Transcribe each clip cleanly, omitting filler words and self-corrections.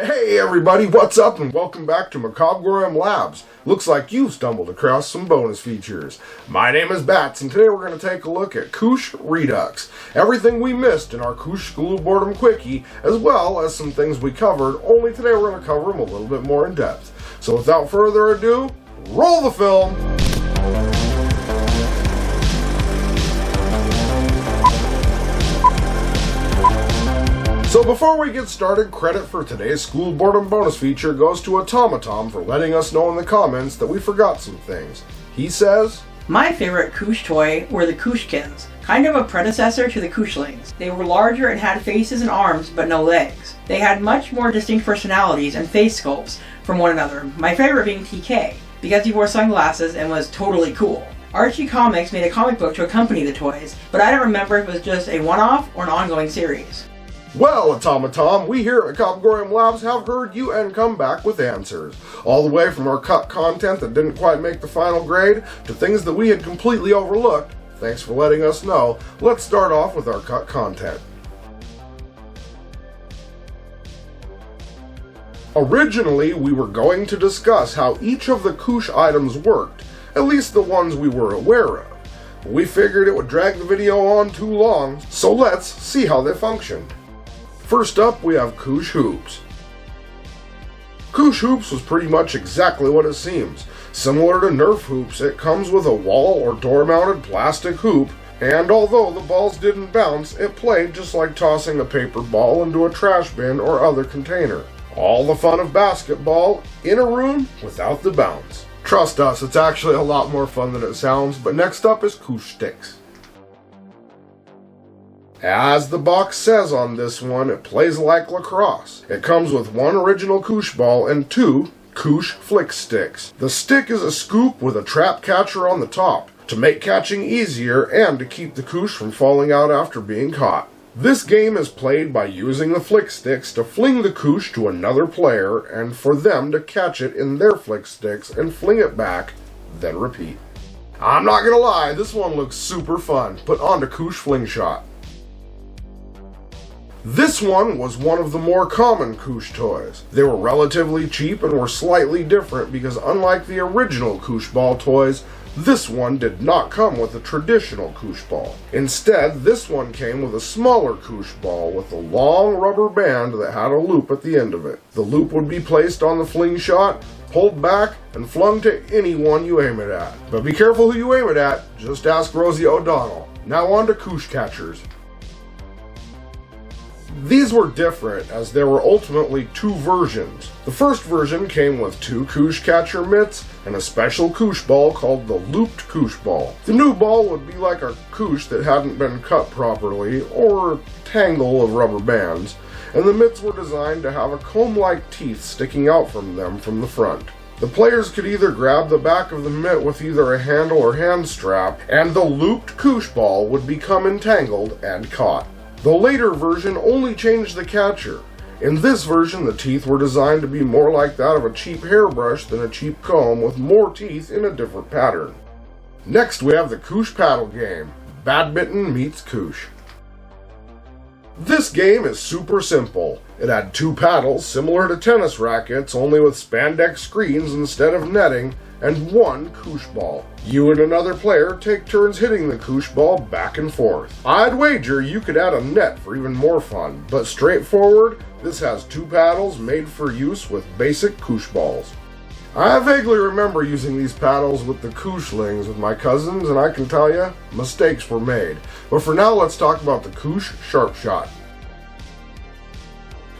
Hey everybody, what's up and welcome back to Macabre'Gorium Labs. Looks like you've stumbled across some bonus features. My name is Bats and today we're going to take a look at Koosh REDUX. Everything we missed in our Koosh School of Boredom Quickie, as well as some things we covered, only today we're going to cover them a little bit more in depth. So without further ado, roll the film! So before we get started, credit for today's School Boredom bonus feature goes to Automaton for letting us know in the comments that we forgot some things. He says, "My favorite Koosh toy were the Koosh Kins, kind of a predecessor to the Kooshlings. They were larger and had faces and arms, but no legs. They had much more distinct personalities and face sculpts from one another, my favorite being TK, because he wore sunglasses and was totally cool. Archie Comics made a comic book to accompany the toys, but I don't remember if it was just a one-off or an ongoing series." Well, Automaton, we here at Macabre'Gorium Labs have heard you and come back with answers. All the way from our cut content that didn't quite make the final grade to things that we had completely overlooked. Thanks for letting us know. Let's start off with our cut content. Originally, we were going to discuss how each of the Koosh items worked, at least the ones we were aware of. We figured it would drag the video on too long, so let's see how they functioned. First up, we have Koosh Hoops. Koosh Hoops was pretty much exactly what it seems. Similar to Nerf Hoops, it comes with a wall or door-mounted plastic hoop, and although the balls didn't bounce, it played just like tossing a paper ball into a trash bin or other container. All the fun of basketball in a room without the bounce. Trust us, it's actually a lot more fun than it sounds, but next up is Koosh Sticks. As the box says on this one, it plays like lacrosse. It comes with one original Koosh ball and two Koosh Flick Sticks. The stick is a scoop with a trap catcher on the top, to make catching easier and to keep the Koosh from falling out after being caught. This game is played by using the flick sticks to fling the Koosh to another player and for them to catch it in their flick sticks and fling it back, then repeat. I'm not gonna lie, this one looks super fun. Put on to Koosh Fling Shot. This one was one of the more common Koosh toys. They were relatively cheap and were slightly different because unlike the original Koosh Ball toys, this one did not come with a traditional Koosh Ball. Instead, this one came with a smaller Koosh Ball with a long rubber band that had a loop at the end of it. The loop would be placed on the fling shot, pulled back, and flung to anyone you aim it at. But be careful who you aim it at, just ask Rosie O'Donnell. Now on to Koosh Catchers. These were different as there were ultimately two versions. The first version came with two Koosh Catcher mitts and a special Koosh ball called the Looped Koosh Ball. The new ball would be like a Koosh that hadn't been cut properly, or a tangle of rubber bands, and the mitts were designed to have a comb-like teeth sticking out from them from the front. The players could either grab the back of the mitt with either a handle or hand strap, and the Looped Koosh Ball would become entangled and caught. The later version only changed the catcher. In this version, the teeth were designed to be more like that of a cheap hairbrush than a cheap comb with more teeth in a different pattern. Next we have the Koosh Paddle game. Badminton meets Koosh. This game is super simple. It had two paddles similar to tennis rackets, only with spandex screens instead of netting, and one Koosh ball. You and another player take turns hitting the Koosh ball back and forth. I'd wager you could add a net for even more fun, but straightforward, this has two paddles made for use with basic Koosh balls. I vaguely remember using these paddles with the Kooshlings with my cousins, and I can tell you, mistakes were made. But for now, let's talk about the Koosh Sharp Shot.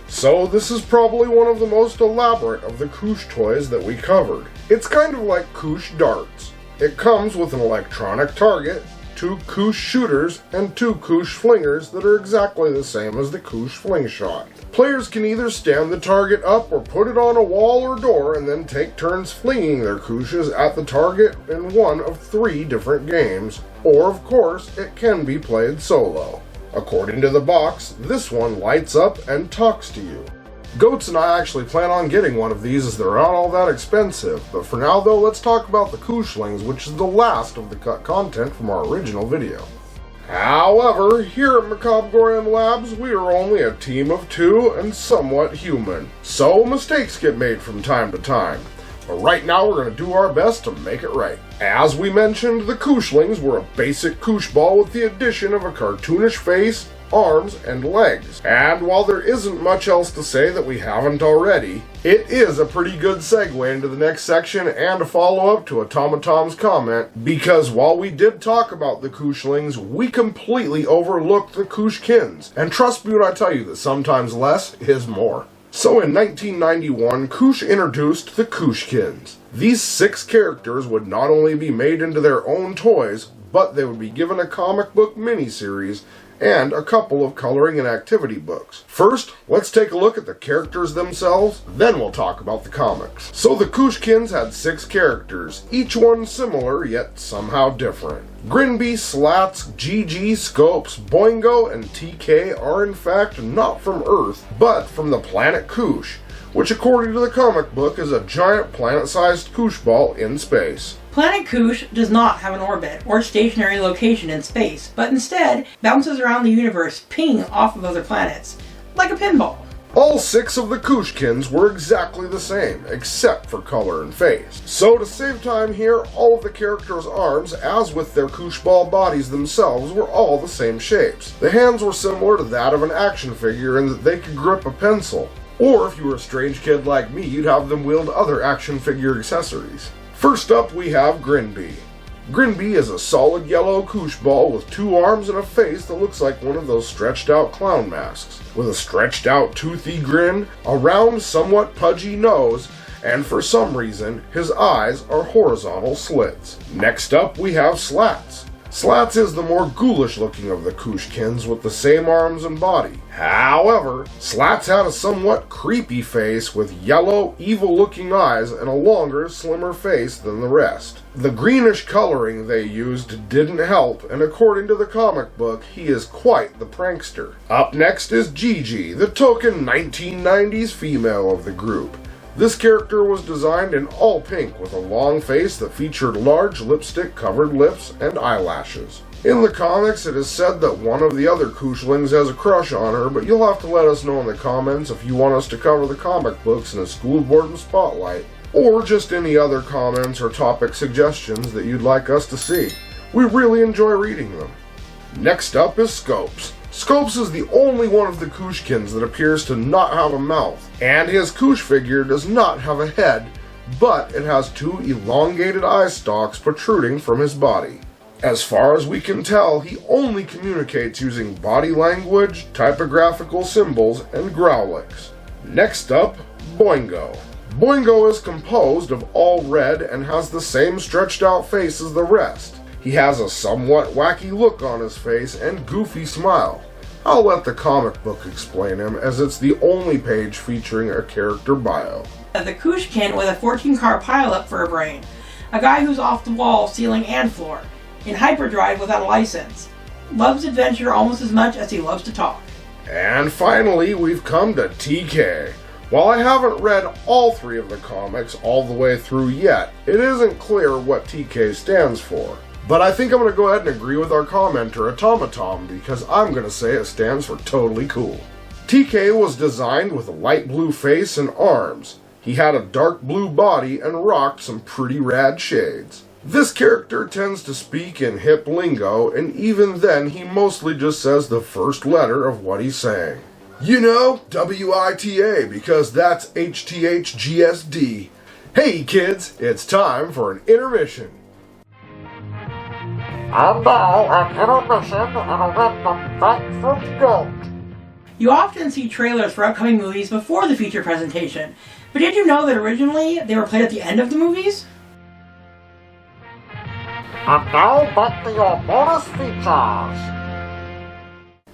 So this is probably one of the most elaborate of the Koosh toys that we covered. It's kind of like Koosh darts. It comes with an electronic target, two Koosh shooters, and two Koosh flingers that are exactly the same as the Koosh Fling Shot. Players can either stand the target up or put it on a wall or door and then take turns flinging their Kooshes at the target in one of 3 different games, or of course, it can be played solo. According to the box, this one lights up and talks to you. Goats and I actually plan on getting one of these as they're not all that expensive, but for now though, let's talk about the Kooshlings, which is the last of the cut content from our original video. However, here at Macabre'Gorium Labs, we are only a team of 2 and somewhat human, so mistakes get made from time to time. But right now we're going to do our best to make it right. As we mentioned, the Kooshlings were a basic Koosh ball with the addition of a cartoonish face, arms, and legs. And while there isn't much else to say that we haven't already, it is a pretty good segue into the next section and a follow-up to Automatom's comment, because while we did talk about the Kooshlings, we completely overlooked the Koosh Kins. And trust me when I tell you that sometimes less is more. So in 1991, Koosh introduced the Koosh Kins. These 6 characters would not only be made into their own toys, but they would be given a comic book miniseries and a couple of coloring and activity books. First, let's take a look at the characters themselves, then we'll talk about the comics. So the Koosh Kins had 6 characters, each one similar yet somehow different. Grinby, Slats, GG, Scopes, Boingo, and TK are in fact not from Earth, but from the planet Koosh, which according to the comic book is a giant planet-sized Koosh ball in space. Planet Koosh does not have an orbit or stationary location in space, but instead bounces around the universe, pinging off of other planets, like a pinball. All 6 of the Koosh Kins were exactly the same, except for color and face. So to save time here, all of the characters' arms, as with their Koosh ball bodies themselves, were all the same shapes. The hands were similar to that of an action figure in that they could grip a pencil. Or if you were a strange kid like me, you'd have them wield other action figure accessories. First up, we have Grinby. Grinby is a solid yellow Koosh ball with 2 arms and a face that looks like one of those stretched out clown masks, with a stretched out toothy grin, a round, somewhat pudgy nose, and for some reason, his eyes are horizontal slits. Next up, we have Slats. Slats is the more ghoulish looking of the Koosh Kins with the same arms and body. However, Slats had a somewhat creepy face with yellow, evil looking eyes and a longer, slimmer face than the rest. The greenish coloring they used didn't help, and according to the comic book, he is quite the prankster. Up next is Gigi, the token 1990s female of the group. This character was designed in all pink with a long face that featured large lipstick-covered lips and eyelashes. In the comics, it is said that one of the other Kooshlings has a crush on her, but you'll have to let us know in the comments if you want us to cover the comic books in a school board spotlight, or just any other comments or topic suggestions that you'd like us to see. We really enjoy reading them. Next up is Scopes. Scopes is the only one of the Koosh Kins that appears to not have a mouth, and his Koosh figure does not have a head, but it has 2 elongated eye stalks protruding from his body. As far as we can tell, he only communicates using body language, typographical symbols, and growlix. Next up, Boingo. Boingo is composed of all red and has the same stretched out face as the rest. He has a somewhat wacky look on his face and goofy smile. I'll let the comic book explain him, as it's the only page featuring a character bio. The Koosh Kin with a 14-car pileup for a brain. A guy who's off the wall, ceiling, and floor. In hyperdrive without a license. Loves adventure almost as much as he loves to talk. And finally, we've come to TK. While I haven't read all 3 of the comics all the way through yet, it isn't clear what TK stands for. But I think I'm going to go ahead and agree with our commenter, Automatom, because I'm going to say it stands for totally cool. TK was designed with a light blue face and arms. He had a dark blue body and rocked some pretty rad shades. This character tends to speak in hip lingo, and even then he mostly just says the first letter of what he's saying. You know, WITA, because that's HTHGSD. Hey kids, it's time for an intermission. And now, an intermission and a random fact from Goat. You often see trailers for upcoming movies before the feature presentation, but did you know that originally they were played at the end of the movies? And now, back to your bonus features.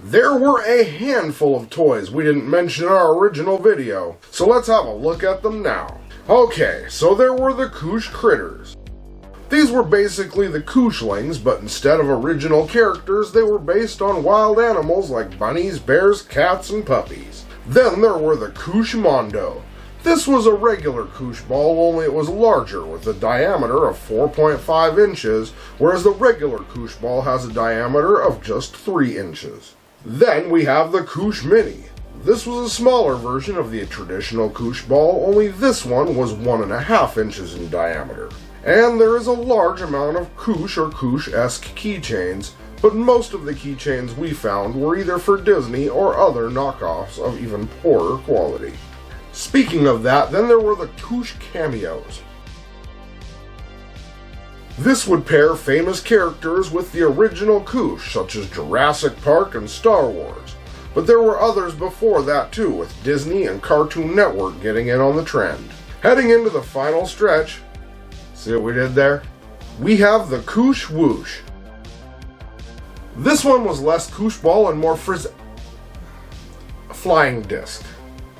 There were a handful of toys we didn't mention in our original video, so let's have a look at them now. Okay, so there were the Koosh Critters. These were basically the Kooshlings, but instead of original characters, they were based on wild animals like bunnies, bears, cats, and puppies. Then there were the Koosh Mondo. This was a regular Koosh ball, only it was larger, with a diameter of 4.5 inches, whereas the regular Koosh ball has a diameter of just 3 inches. Then we have the Koosh Mini. This was a smaller version of the traditional Koosh ball, only this one was 1.5 inches in diameter. And there is a large amount of Koosh or Koosh-esque keychains, but most of the keychains we found were either for Disney or other knockoffs of even poorer quality. Speaking of that, then there were the Koosh cameos. This would pair famous characters with the original Koosh, such as Jurassic Park and Star Wars. But there were others before that too, with Disney and Cartoon Network getting in on the trend. Heading into the final stretch, see what we did there? We have the Koosh Whoosh. This one was less Koosh ball and more a flying disc.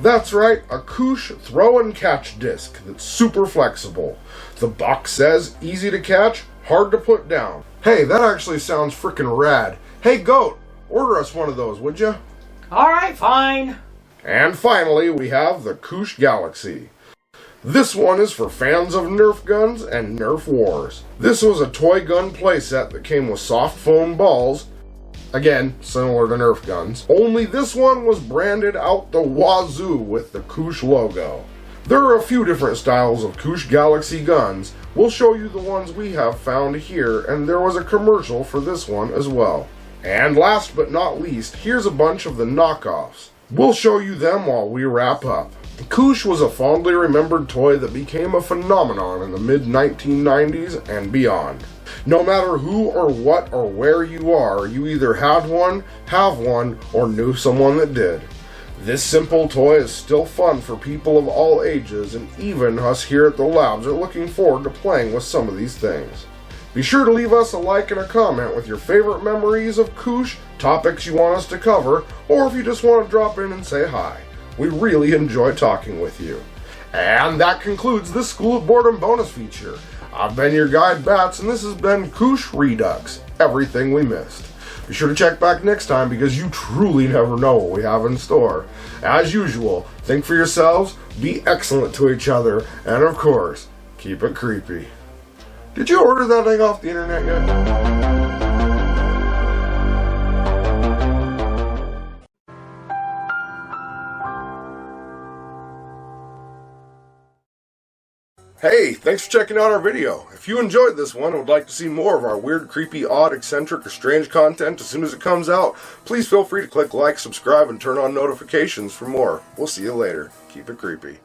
That's right, a Koosh throw and catch disc that's super flexible. The box says easy to catch, hard to put down. Hey, that actually sounds frickin' rad. Hey Goat, order us one of those, would ya? Alright, fine. And finally, we have the Koosh Galaxy. This one is for fans of Nerf guns and Nerf wars. This was a toy gun playset that came with soft foam balls, again, similar to Nerf guns, only this one was branded out the wazoo with the Koosh logo. There are a few different styles of Koosh Galaxy guns. We'll show you the ones we have found here, and there was a commercial for this one as well. And last but not least, here's a bunch of the knockoffs. We'll show you them while we wrap up. Koosh was a fondly remembered toy that became a phenomenon in the mid-1990s and beyond. No matter who or what or where you are, you either had one, have one, or knew someone that did. This simple toy is still fun for people of all ages, and even us here at the labs are looking forward to playing with some of these things. Be sure to leave us a like and a comment with your favorite memories of Koosh, topics you want us to cover, or if you just want to drop in and say hi. We really enjoy talking with you. And that concludes this School of Boredom bonus feature. I've been your guide, Bats, and this has been Koosh Redux, everything we missed. Be sure to check back next time because you truly never know what we have in store. As usual, think for yourselves, be excellent to each other, and of course, keep it creepy. Did you order that thing off the internet yet? Hey, thanks for checking out our video. If you enjoyed this one and would like to see more of our weird, creepy, odd, eccentric, or strange content as soon as it comes out, please feel free to click like, subscribe, and turn on notifications for more. We'll see you later. Keep it creepy.